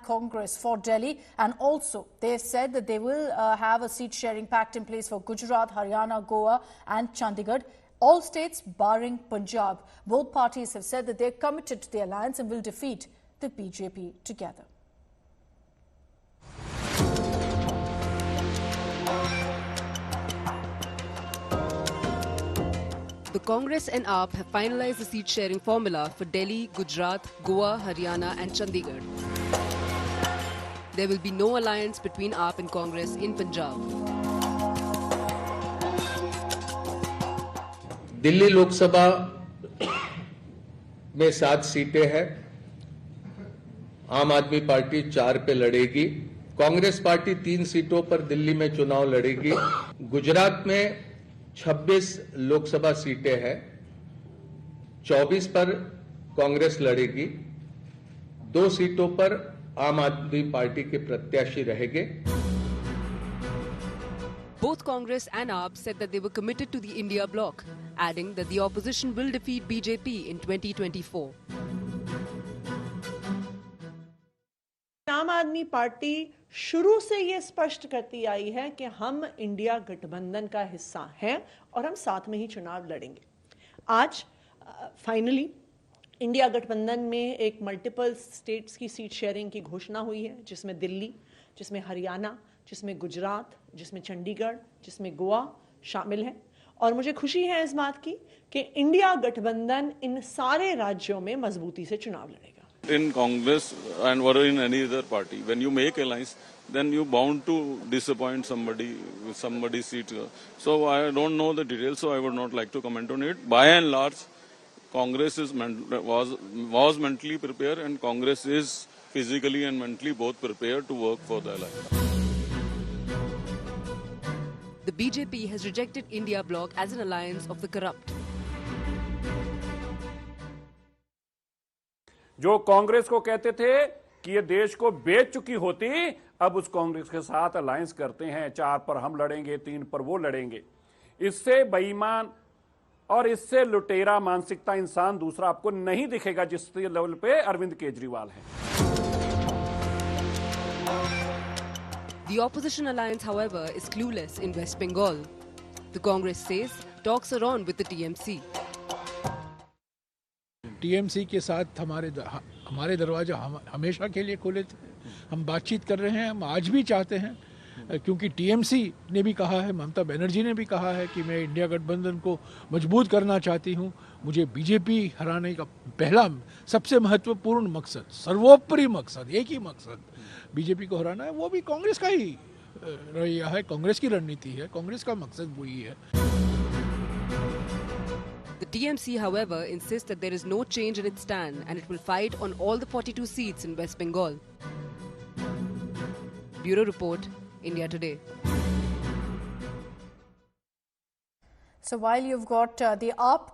Congress for Delhi, and also they said that they will have a seat sharing pact in place for Gujarat, Haryana, Goa and Chandigarh, all states barring Punjab. Both parties have said that they're committed to the alliance and will defeat the BJP together. The Congress and AAP have finalized the seat-sharing formula for Delhi, Gujarat, Goa, Haryana and Chandigarh. There will be no alliance between AAP and Congress in Punjab. Delhi Lok Sabha में 7 सीटें हैं। आम आदमी party 4 पे लड़ेगी। Congress party 3 सीटों पर दिल्ली में चुनाव लड़ेगी। गुजरात में 26 लोकसभा सीटें हैं। 24 पर कांग्रेस लड़ेगी। 2 सीटों पर आम आदमी पार्टी के प्रत्याशी रहेंगे। Both Congress and AAP said that they were committed to the India bloc, adding that the opposition will defeat BJP in 2024. आम आदमी पार्टी शुरू से ये स्पष्ट करती आई है कि हम इंडिया गठबंधन का हिस्सा हैं और हम साथ में ही चुनाव लड़ेंगे। आज फाइनली इंडिया गठबंधन में एक मल्टीपल स्टेट्स की सीट शेयरिंग की घोषणा हुई है, जिसमें दिल्ली, जिसमें हरियाणा, जिसमें गुजरात, जिसमें चंडीगढ़, जिसमें गोवा शामिल है। और मुझे खुशी है इस बात की कि इंडिया गठबंधन इन सारे राज्यों में मजबूती से चुनाव लड़ेगा। In Congress and or in any other party, when you make alliance, then you bound to disappoint somebody with somebody's seat. So I don't know the details, so I would not like to comment on it. By and large, Congress was mentally prepared, and Congress is physically and mentally both prepared to work for the alliance. The BJP has rejected India bloc as an alliance of the corrupt. जो कांग्रेस को कहते थे कि ये देश को बेच चुकी होती, अब उस कांग्रेस के साथ अलायंस करते हैं। 4 पर हम लड़ेंगे, 3 पर वो लड़ेंगे। इससे बेईमान और इससे लुटेरा मानसिकता इंसान दूसरा आपको नहीं दिखेगा जिस लेवल पे अरविंद केजरीवाल है। The opposition alliance, however, is clueless in West Bengal. The Congress says talks are on with the TMC. TMC के साथ हमारे दरवाजा हमेशा के लिए खुले थे। हम बातचीत कर रहे हैं, हम आज भी चाहते हैं, क्योंकि टीएमसी ने भी कहा है, ममता बनर्जी ने भी कहा है कि मैं इंडिया गठबंधन को मजबूत करना चाहती हूं। मुझे बीजेपी हराने का पहला सबसे महत्वपूर्ण मकसद, सर्वोपरि मकसद, एक ही मकसद बीजेपी को हराना है। वो भी कांग्रेस का ही रवैया है, कांग्रेस की रणनीति है, कांग्रेस का मकसद वही है। The TMC, however, insists that there is no change in its stand and it will fight on all the 42 seats in West Bengal. Bureau Report, India Today. So while you've got the AAP